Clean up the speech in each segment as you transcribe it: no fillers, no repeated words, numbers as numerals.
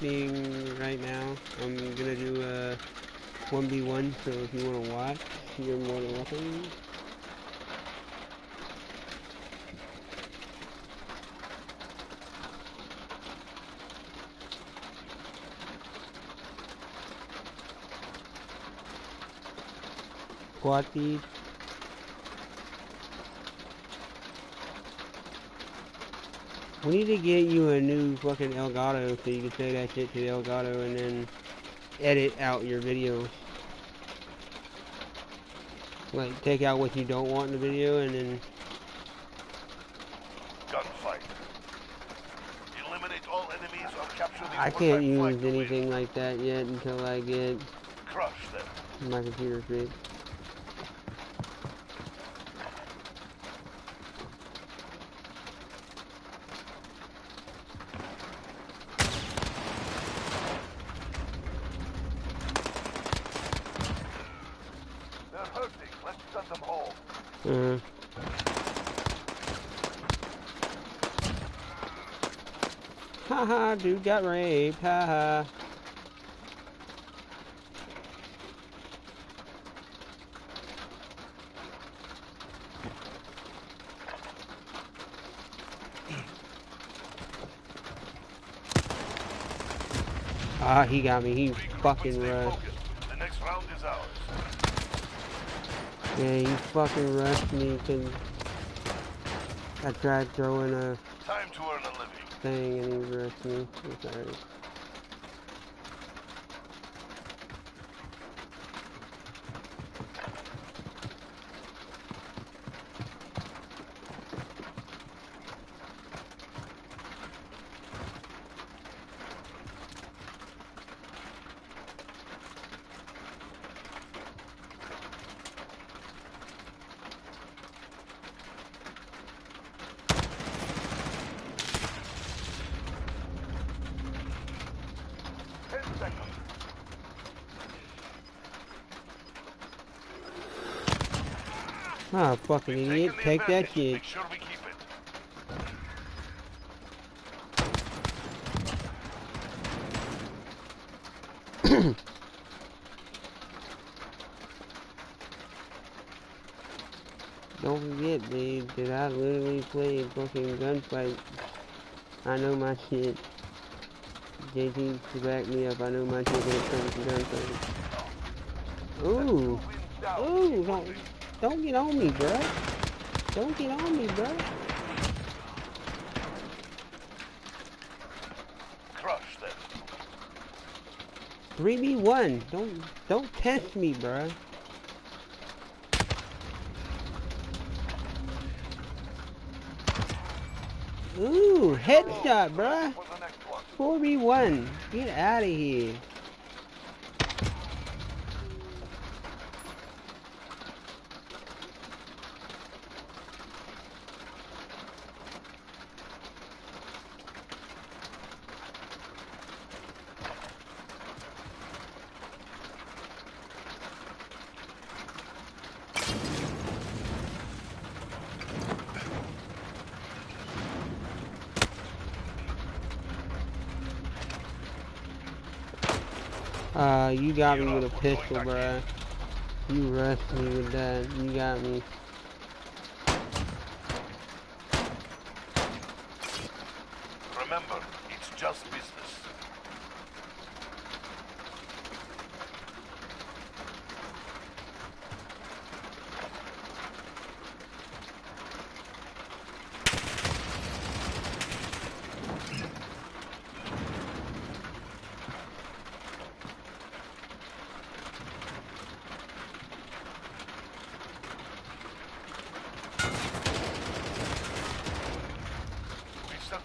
being right now. I'm gonna do a 1v1, so if you wanna watch, you're more than welcome. Squad feed. We need to get you a new fucking Elgato so you can say that shit to the Elgato and then edit out your videos. Like, take out what you don't want in the video and then... Gunfight. Eliminate all enemies or capture the I can't use anything like that yet until I get Crush them. my computer fixed. They're hurting. Let's send them home. Haha, dude got raped. Haha. Ah, he got me. He fucking rushed. The next round is ours. Yeah, he fucking rushed me because I tried throwing a Time to earn a living. thing and he rushed me. I'm sorry. Ah, fucking idiot. Take that shit. Make sure we keep it. Don't forget, dude, that I literally played fucking Gunfight. I know my shit. JT to back me up. I know my shit when it comes to Gunfight. Ooh. Ooh, don't get on me, bro. Don't get on me, bro. Crush them. 3v1. Don't test me, bro. Ooh, headshot, bro. 4v1. Get out of here. You got me with a pistol, bruh. You rushed me with that. You got me. Remember, it's just business.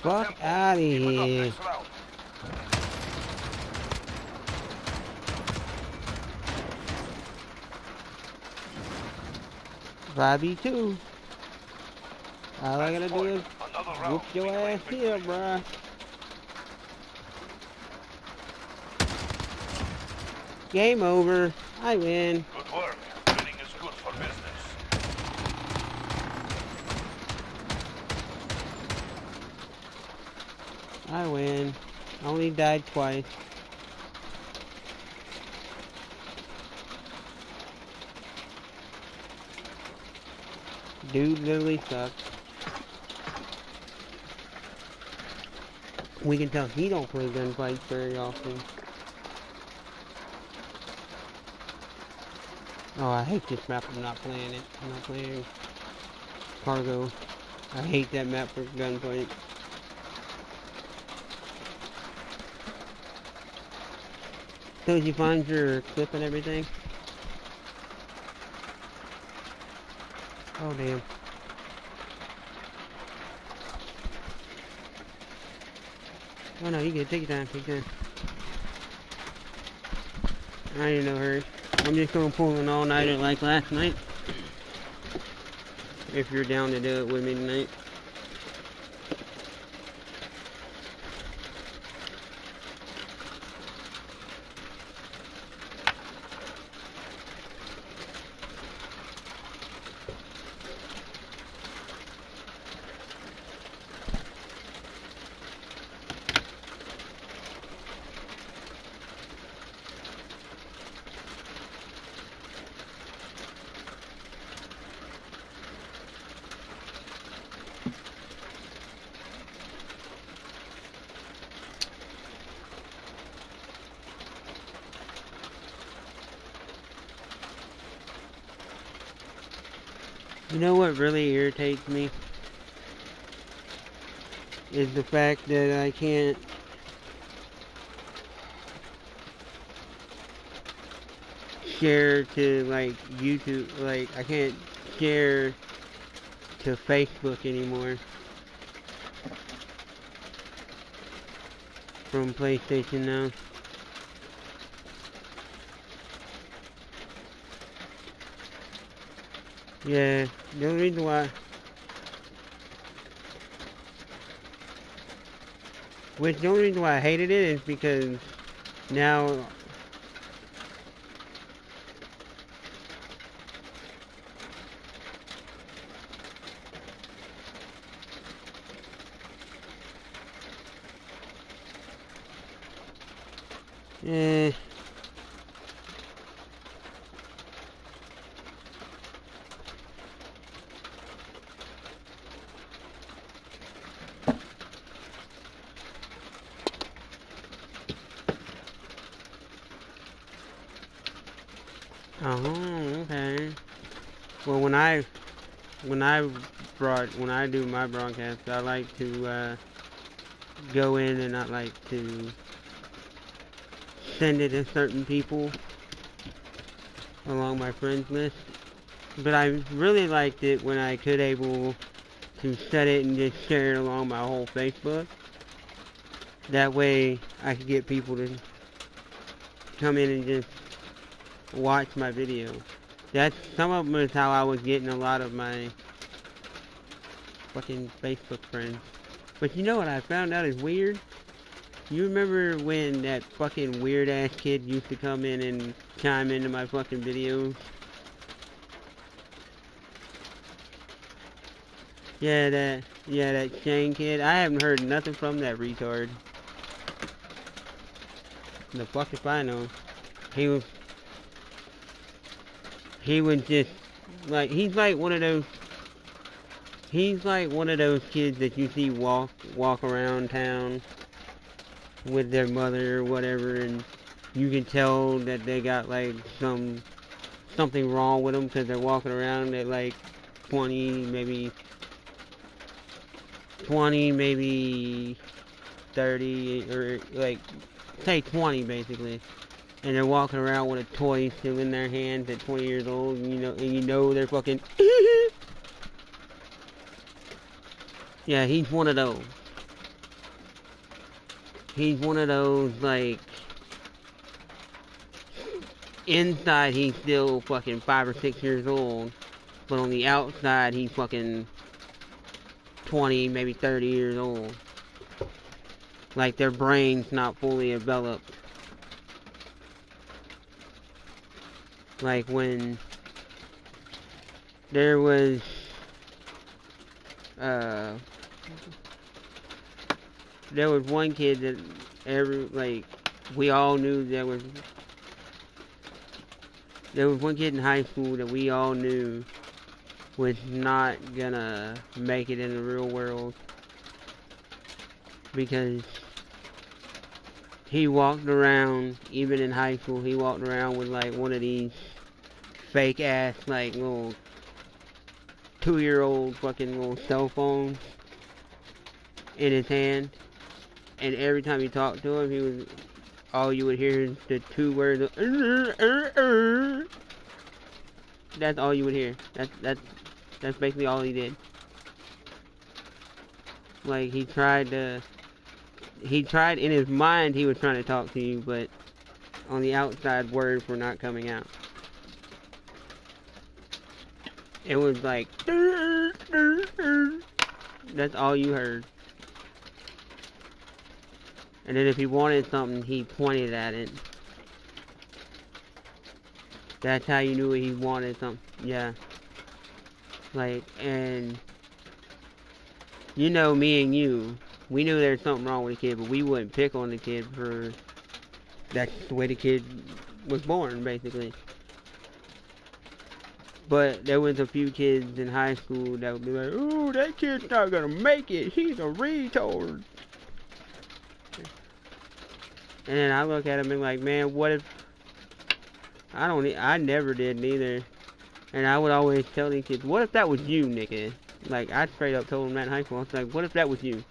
Fuck out of here. 5v2. All I gotta do is whoop your ass here, bruh. Game over. I win. Good work. Winning is good for business. I win. I only died twice. Dude literally sucks. We can tell he don't play gunfights very often. Oh, I hate this map. I'm not playing it. I'm not playing Cargo. I hate that map for gunfight. So did you find your clip and everything? Oh damn. Oh no, you good. Take your time. Take your time. I ain't in no hurry. I'm just gonna pull an all-nighter like last night. If you're down to do it with me tonight. You know what really irritates me? Is the fact that I can't share to like YouTube, like I can't share to Facebook anymore from PlayStation now. Yeah, the only reason why, the only reason why I hated it is because now, eh, oh, okay. Well, when I do my broadcast, I like to go in and I like to send it to certain people along my friends list. But I really liked it when I could able to set it and just share it along my whole Facebook. That way I could get people to come in and just watch my video. That's some of them is how I was getting a lot of my fucking Facebook friends. But you know what I found out is weird? You remember when that fucking weird ass kid used to come in and chime into my fucking videos? Yeah, that Shane kid. I haven't heard nothing from that retard. The fuck if I know. He was just like he's like one of those kids that you see walk around town with their mother or whatever, and you can tell that they got like something wrong with them because they're walking around at like 20, maybe 30, or like say 20 basically, and they're walking around with a toy still in their hands at 20 years old, and you know they're fucking yeah, he's one of those. He's one of those, like, inside he's still fucking 5 or 6 years old, but on the outside he's fucking 20, maybe 30 years old. Like their brain's not fully developed. Like when there was there was one kid that we all knew there was one kid in high school that we all knew was not gonna make it in the real world because he walked around, even in high school, he walked around with like one of these fake ass like little 2-year-old fucking little cell phones in his hand, and every time you talked to him, all you would hear is the 2 words of, That's all you would hear. That's basically all he did. Like, he tried in his mind, he was trying to talk to you, but on the outside, words were not coming out. It was like, that's all you heard. And then if he wanted something, he pointed at it. That's how you knew he wanted something. Yeah. Like, and you know, me and you, we knew there was something wrong with the kid, but we wouldn't pick on the kid for that's the way the kid was born, basically. But there was a few kids in high school that would be like, "Oh, that kid's not gonna make it. He's a retard." And then I look at him and like, man, what if I never did neither. And I would always tell these kids, what if that was you, nigga? Like, I straight up told them that in high school. I was like, what if that was you?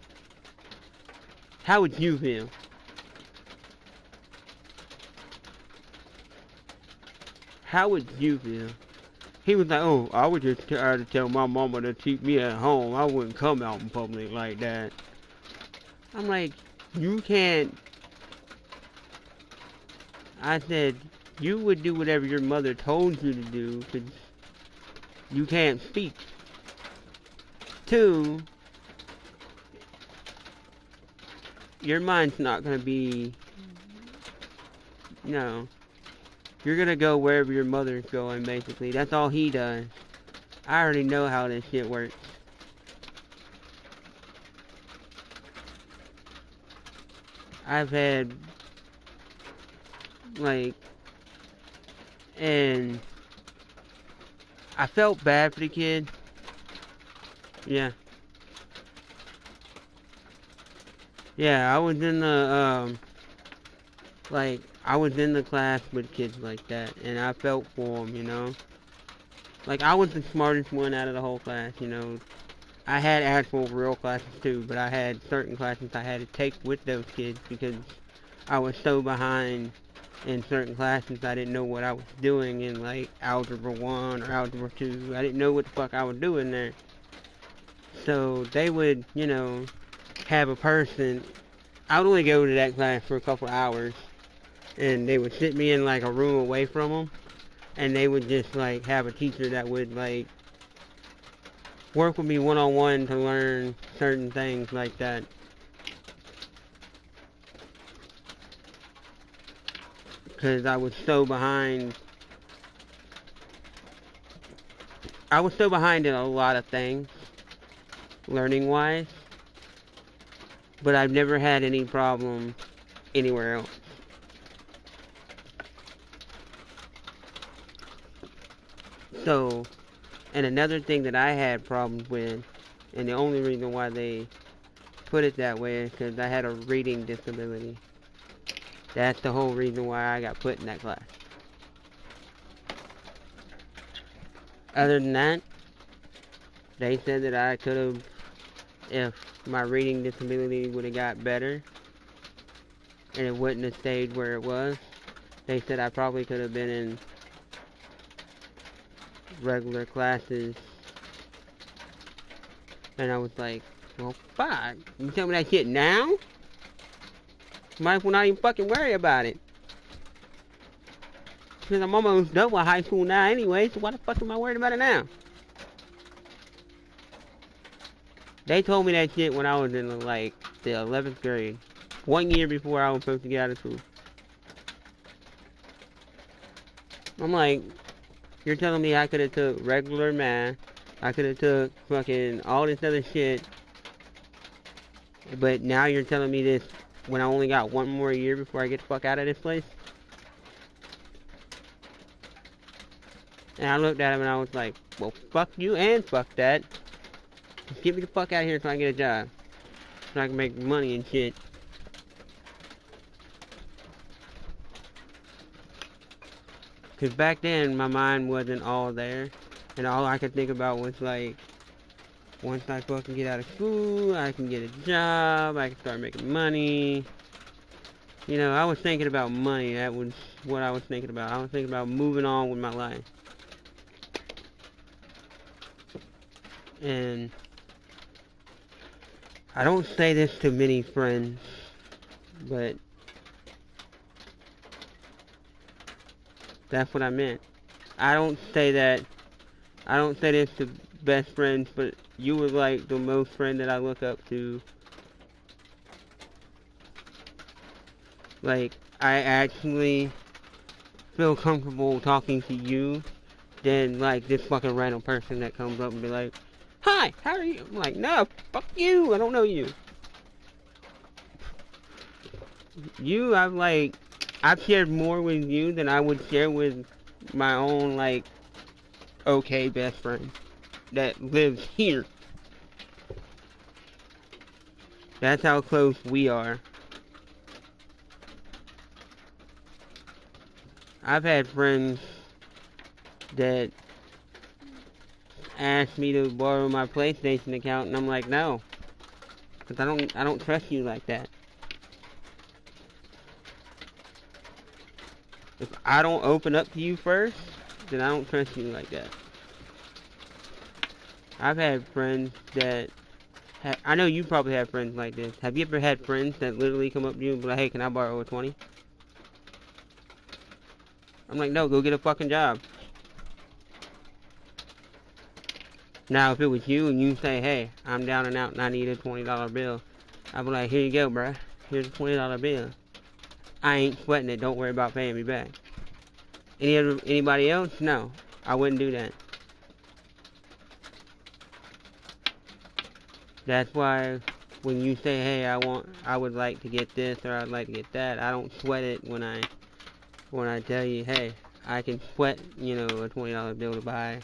How would you feel? How would you feel? He was like, oh, I would just try to tell my mama to keep me at home. I wouldn't come out in public like that. I'm like, you can't. I said, you would do whatever your mother told you to do, because you can't speak. 2, your mind's not going to be, no. You're going to go wherever your mother's going, basically. That's all he does. I already know how this shit works. I've had, like, and I felt bad for the kid. Yeah. Yeah, I was in the, I was in the class with kids like that, and I felt for them, you know? Like, I was the smartest one out of the whole class, you know? I had actual real classes too, but I had certain classes I had to take with those kids because I was so behind in certain classes. I didn't know what I was doing in, like, Algebra 1 or Algebra 2. I didn't know what the fuck I was doing there. So they would, you know, have a person. I would only go to that class for a couple hours, and they would sit me in, like, a room away from them, and they would just, like, have a teacher that would, like, work with me one-on-one to learn certain things like that. Because I was so behind. I was so behind in a lot of things, learning-wise, but I've never had any problem anywhere else. So, and another thing that I had problems with, and the only reason why they put it that way is because I had a reading disability. That's the whole reason why I got put in that class. Other than that, they said that I could have, if my reading disability would have got better, and it wouldn't have stayed where it was, they said I probably could have been in regular classes. And I was like, well, fuck, you tell me that shit now? Might as well not even fucking worry about it. Because I'm almost done with high school now anyway, so why the fuck am I worried about it now? They told me that shit when I was in, like, the 11th grade. 1 year before I was supposed to get out of school. I'm like, you're telling me I could have took regular math, I could have took fucking all this other shit, But now you're telling me this when I only got one more year before I get the fuck out of this place? And I looked at him and I was like, well, fuck you and fuck that. Just get me the fuck out of here so I can get a job. So I can make money and shit. Because back then, my mind wasn't all there. And all I could think about was like, once I fucking get out of school, I can get a job, I can start making money. You know, I was thinking about money. That was what I was thinking about. I was thinking about moving on with my life. And I don't say this to many friends, but that's what I meant. I don't say this to best friends, but you were like the most friend that I look up to. Like, I actually feel comfortable talking to you than like this fucking random person that comes up and be like, hi, how are you? I'm like, no, fuck you, I don't know you. You, I've shared more with you than I would share with my own, like, okay best friend that lives here. That's how close we are. I've had friends that asked me to borrow my PlayStation account, and I'm like, no, because I don't trust you like that. If I don't open up to you first, then I don't trust you like that. I've had friends that I know you probably have friends like this. Have you ever had friends that literally come up to you and be like, hey, can I borrow a 20? I'm like, no, go get a fucking job. Now, if it was you and you say, hey, I'm down and out and I need a $20 bill, I'd be like, here you go, bruh. Here's a $20 bill. I ain't sweating it. Don't worry about paying me back. Anybody else? No, I wouldn't do that. That's why when you say, hey, I would like to get this or I'd like to get that, I don't sweat it when I tell you, hey, I can sweat, you know, a $20 bill to buy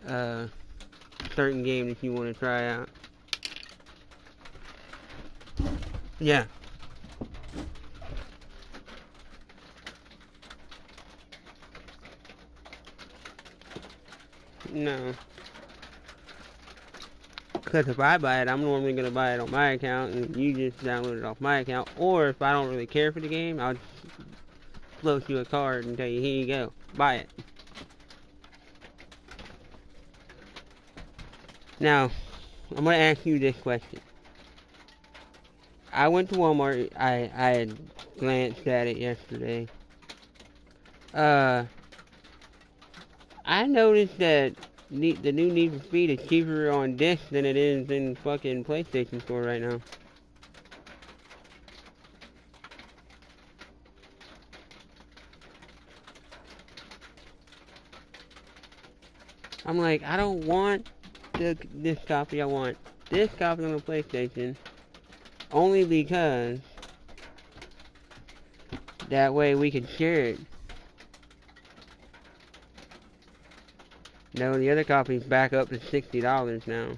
a certain game that you want to try out. Yeah. No. Because if I buy it, I'm normally going to buy it on my account, and you just download it off my account. Or if I don't really care for the game, I'll just float you a card and tell you, here you go, buy it. Now, I'm going to ask you this question. I went to Walmart, I had glanced at it yesterday. I noticed that the new Need for Speed is cheaper on disc than it is in fucking PlayStation Store right now. I'm like, I don't want this copy, I want this copy on the PlayStation. Only because that way we can share it. No, the other copy's back up to $60 now.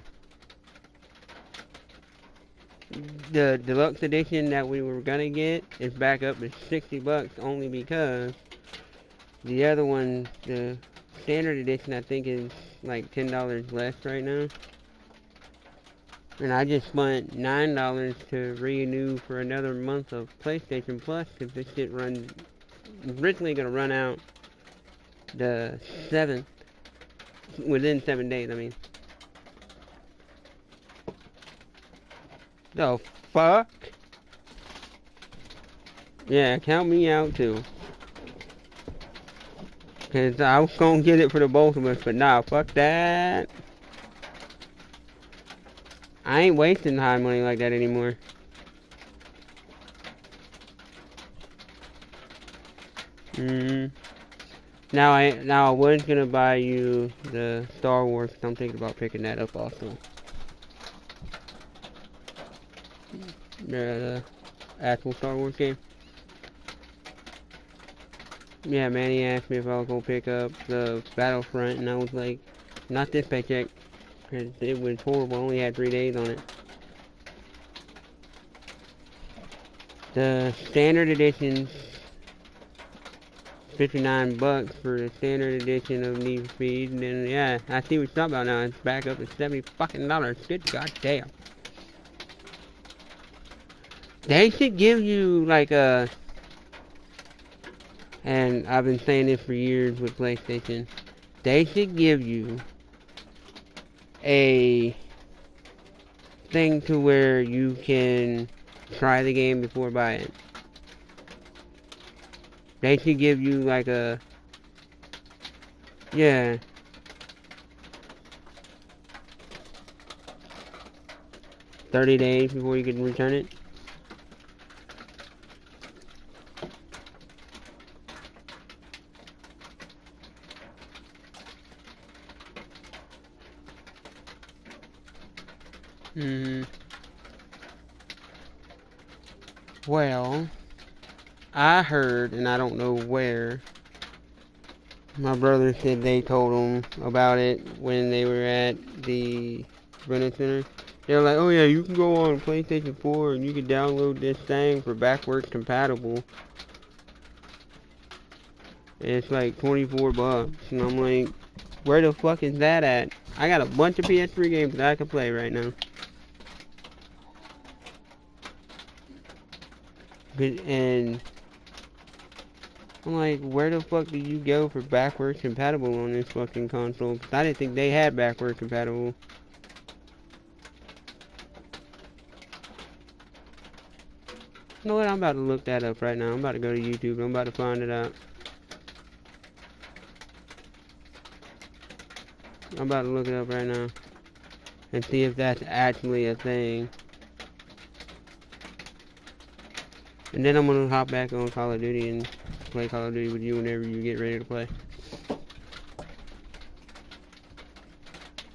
The deluxe edition that we were gonna get is back up to $60 only because the other one, the standard edition, I think is like $10 less right now. And I just spent $9 to renew for another month of PlayStation Plus because this shit originally gonna run out the 7th, within 7 days, I mean. The fuck? Yeah, count me out too. Cause I was gonna get it for the both of us, but nah, fuck that. I ain't wasting high money like that anymore. Now I was gonna buy you the Star Wars, so I'm thinking about picking that up also. The actual Star Wars game. Yeah, Manny asked me if I was gonna pick up the Battlefront, and I was like, not this paycheck, because it was horrible. I only had 3 days on it. The standard edition's $59 for the standard edition of Need for Speed, and then yeah, I see what you're talking about now. It's back up to $70 Good goddamn. They should give you like a, and I've been saying this for years with PlayStation. They should give you a thing to where you can try the game before buying it. They should give you like a, yeah. 30 days before you can return it. Well, I heard, and I don't know where, my brother said they told him about it when they were at the Brennan Center. They were like, oh yeah, you can go on PlayStation 4 and you can download this thing for backwards compatible. And it's like $24. And I'm like, where the fuck is that at? I got a bunch of PS3 games that I can play right now. And I'm like, where the fuck do you go for backwards compatible on this fucking console? Cause I didn't think they had backwards compatible. You know what? I'm about to look that up right now. I'm about to go to YouTube. I'm about to find it out. I'm about to look it up right now and see if that's actually a thing. And then I'm gonna hop back on Call of Duty and play Call of Duty with you whenever you get ready to play.